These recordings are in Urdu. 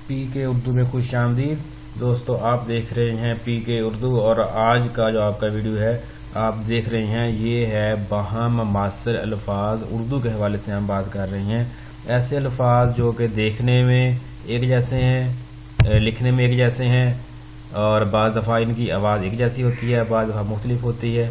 پی کے اردو میں خوش آمدید دوستو، آپ دیکھ رہے ہیں پی کے اردو، اور آج کا جو آپ کا ویڈیو ہے آپ دیکھ رہے ہیں یہ ہے باہم معاصر الفاظ۔ اردو کے حوالے سے ہم بات کر رہے ہیں، ایسے الفاظ جو کہ دیکھنے میں ایک جیسے ہیں، لکھنے میں ایک جیسے ہیں، اور بعض دفعہ ان کی آواز ایک جیسی ہوتی ہے، بعض دفعہ مختلف ہوتی ہے،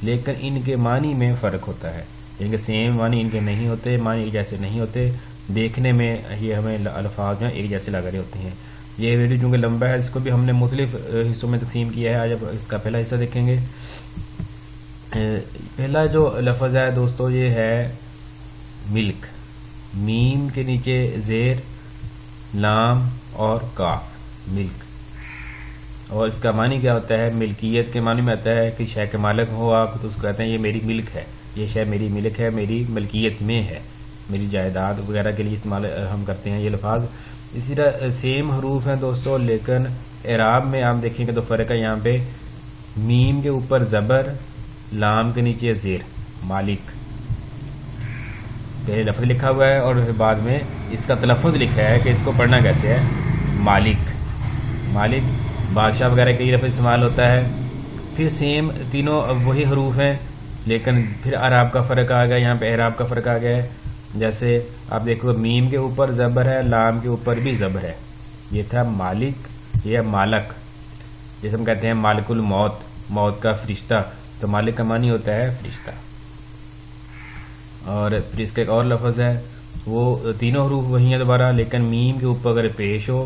لیکن ان کے معنی میں فرق ہوتا ہے۔ ان کے سیم معنی ان کے نہیں ہوتے، معنی ایک جیسے نہیں ہوتے، دیکھنے میں یہ ہمیں الفاظ ہیں ایک جیسے لگ رہے ہوتے ہیں۔ یہ ویڈیو چونکہ لمبا ہے، اس کو بھی ہم نے مختلف حصوں میں تقسیم کیا ہے۔ آج اب اس کا پہلا حصہ دیکھیں گے۔ پہلا جو لفظ ہے دوستو یہ ہے ملک، میم کے نیچے زیر، لام اور کاف، ملک۔ اور اس کا معنی کیا ہوتا ہے؟ ملکیت کے معنی میں آتا ہے کہ شے کے مالک ہو آپ تو اس کو کہتے ہیں یہ میری ملک ہے، یہ شے میری ملک ہے، میری ملکیت میں ہے، میری جائیداد وغیرہ کے لیے استعمال ہم کرتے ہیں یہ لفظ۔ اسی طرح سیم حروف ہیں دوستو، لیکن اعراب میں آپ دیکھیں گے تو فرق ہے۔ یہاں پہ میم کے اوپر زبر، لام کے نیچے زیر، مالک پہلے لفظ لکھا ہوا ہے اور بعد میں اس کا تلفظ لکھا ہے کہ اس کو پڑھنا کیسے ہے، مالک۔ مالک بادشاہ وغیرہ کے لیے لفظ استعمال ہوتا ہے۔ پھر سیم تینوں وہی حروف ہیں، لیکن پھر اعراب کا فرق آ گیا، یہاں پہ اعراب کا فرق آ گیا ہے۔ جیسے آپ دیکھو میم کے اوپر زبر ہے، لام کے اوپر بھی زبر ہے، یہ تھا مالک، یہ مالک۔ جیسے ہم کہتے ہیں مالک الموت، موت کا فرشتہ، تو مالک کا معنی ہوتا ہے فرشتہ۔ اور پھر اس کا ایک اور لفظ ہے، وہ تینوں حروف وہی ہیں دوبارہ، لیکن میم کے اوپر اگر پیش ہو،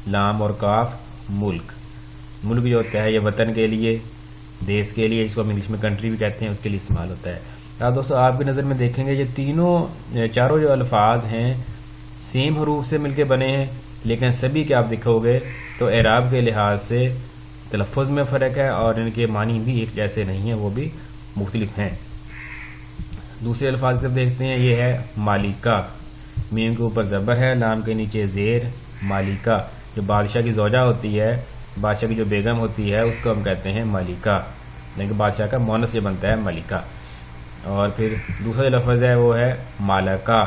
لام اور کاف، ملک۔ ملک جو ہوتا ہے یہ وطن کے لیے، دیش کے لیے، جس کو ہم انگلش میں کنٹری بھی کہتے ہیں، اس کے لیے استعمال ہوتا ہے۔ اب دوستو آپ کی نظر میں دیکھیں گے یہ چاروں جو الفاظ ہیں سیم حروف سے مل کے بنے ہیں، لیکن سبھی کے آپ دیکھو گے تو اعراب کے لحاظ سے تلفظ میں فرق ہے اور ان کے معنی بھی ایک جیسے نہیں ہیں، وہ بھی مختلف ہیں۔ دوسرے الفاظ کی طرف دیکھتے ہیں، یہ ہے مالکہ، میم کے اوپر زبر ہے، لام کے نیچے زیر، مالکہ۔ جو بادشاہ کی زوجہ ہوتی ہے، بادشاہ کی جو بیگم ہوتی ہے، اس کو ہم کہتے ہیں ملکہ، لیکن بادشاہ کا مونس یہ بنتا ہے ملکہ۔ اور پھر دوسرا جو لفظ ہے وہ ہے مالکہ،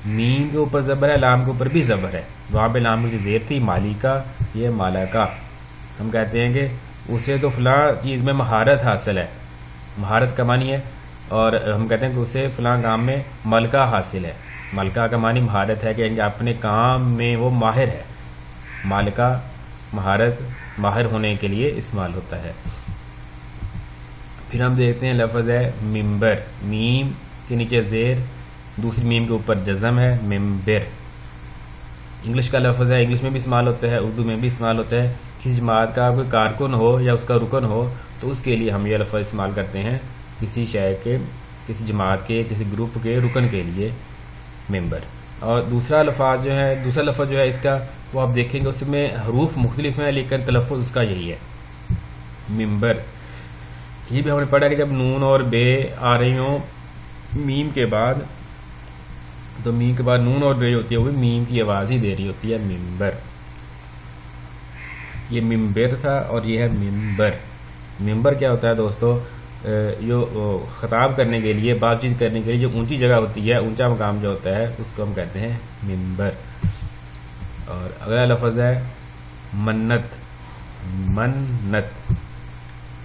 میم کے اوپر زبر ہے، لام کے اوپر بھی زبر ہے، وہاں پہ لام کی زیر تھی، مالکہ، یہ مالکہ۔ ہم کہتے ہیں کہ اسے تو فلاں چیز میں مہارت حاصل ہے، مہارت کا معنی ہے، اور ہم کہتے ہیں کہ اسے فلاں کام میں ملکہ حاصل ہے۔ ملکہ کا معنی مہارت ہے کہ اپنے کام میں وہ ماہر ہے، مالکہ مہارت، ماہر ہونے کے لیے استعمال ہوتا ہے۔ پھر ہم دیکھتے ہیں لفظ ہے ممبر، میم کے نیچے زیر، دوسری میم کے اوپر جزم ہے، ممبر۔ انگلش کا لفظ ہے، انگلش میں بھی استعمال ہوتا ہے، اردو میں بھی استعمال ہوتا ہے۔ کسی جماعت کا کوئی کارکن ہو یا اس کا رکن ہو تو اس کے لیے ہم یہ لفظ استعمال کرتے ہیں، کسی شہر کے، کسی جماعت کے، کسی گروپ کے رکن کے لیے، ممبر۔ اور دوسرا لفظ جو ہے اس کا، وہ آپ دیکھیں گے اس میں حروف مختلف ہیں لیکن تلفظ اس کا یہی ہے، ممبر۔ یہ بھی ہم نے پڑھا کہ جب نون اور بے آ رہی ہوں میم کے بعد، تو میم کے بعد نون اور بے ہوتی ہے، وہ میم کی آواز ہی دے رہی ہوتی ہے، ممبر۔ یہ ممبر تھا اور یہ ہے ممبر۔ ممبر کیا ہوتا ہے دوستو؟ جو خطاب کرنے کے لیے، بات چیت کرنے کے لیے جو اونچی جگہ ہوتی ہے، اونچا مقام جو ہوتا ہے، اس کو ہم کہتے ہیں ممبر۔ اور اگلا لفظ ہے منت، منت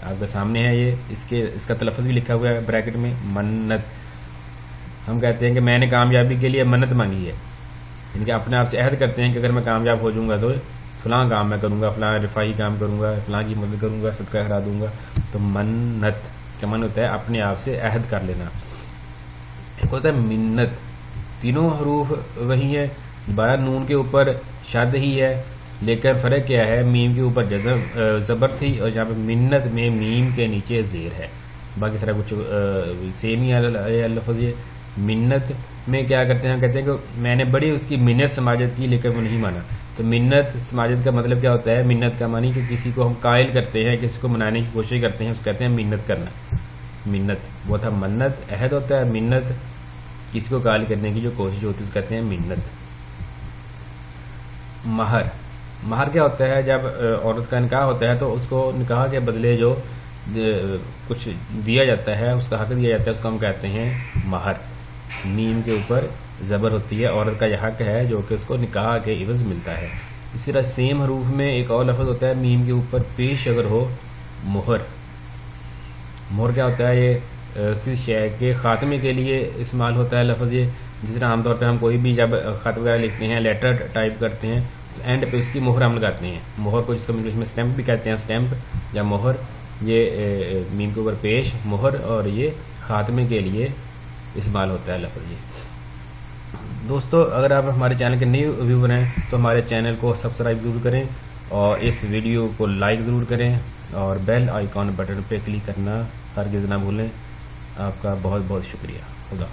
آپ کے سامنے ہے، یہ اس کا تلفظ بھی لکھا ہوا ہے بریکٹ میں، منت۔ ہم کہتے ہیں کہ میں نے کامیابی کے لیے منت مانگی ہے، یعنی کہ اپنے آپ سے عہد کرتے ہیں کہ اگر میں کامیاب ہو جاؤں گا تو فلاں کام میں کروں گا، فلاں رفاہی کام کروں گا، فلاں کی مدد کروں گا، صدقہ کرا دوں گا۔ تو منت کا من ہوتا ہے اپنے آپ سے عہد کر لینا۔ ایک ہوتا ہے منت، تینوں حروف وہی ہے، دوبارہ نون کے اوپر شد ہی ہے، لیکن فرق کیا ہے، میم کے اوپر زبر تھی اور یہاں پہ منت میں میم کے نیچے زیر ہے، باقی سارا کچھ سیم ہی ہے لفظ۔ یہ منت میں کیا کرتے ہیں، کہتے ہیں کہ میں نے بڑی اس کی منت سماجت کی لیکن وہ نہیں مانا۔ تو منت سماجت کا مطلب کیا ہوتا ہے؟ منت کا معنی کہ کسی کو ہم قائل کرتے ہیں، کسی کو منانے کی کوشش کرتے ہیں، اس کو کہتے ہیں منت کرنا۔ منت وہ تھا منت، عہد ہوتا ہے، منت کسی کو قائل کرنے کی جو کوشش ہوتی ہے اس کو کہتے ہیں منت۔ مہر، مہر کیا ہوتا ہے؟ جب عورت کا نکاح ہوتا ہے تو اس کو نکاح کے بدلے جو کچھ دیا جاتا ہے، اس کا حق دیا جاتا ہے، اس کو ہم کہتے ہیں مہر، میم کے اوپر زبر ہوتی ہے، عورت کا یہ حق ہے جو کہ اس کو نکاح کے عوض ملتا ہے۔ اسی طرح سیم حروف میں ایک اور لفظ ہوتا ہے میم کے اوپر پیش اگر ہو، مہر۔ مہر کیا ہوتا ہے؟ یہ کسی شے کے خاتمے کے لیے استعمال ہوتا ہے لفظ یہ، جس طرح عام طور پہ ہم کوئی بھی جب خط وغیرہ لکھتے ہیں، لیٹر ٹائپ کرتے ہیں تو اینڈ پہ اس کی مہر ہم لگاتے ہیں۔ مہر کو جس کو انگلش میں اسٹیمپ بھی کہتے ہیں، اسٹیمپ یا مہر، یہ میم کے اوپر پیش مہر، اور یہ خاتمے کے لیے استعمال ہوتا ہے لفظ یہ۔ دوستو اگر آپ ہمارے چینل کے نئے ویور ہیں تو ہمارے چینل کو سبسکرائب ضرور کریں اور اس ویڈیو کو لائک ضرور کریں اور بیل آئیکن بٹن پہ کلک کرنا ہرگز نہ بھولیں۔ آپ کا بہت بہت شکریہ۔ خدا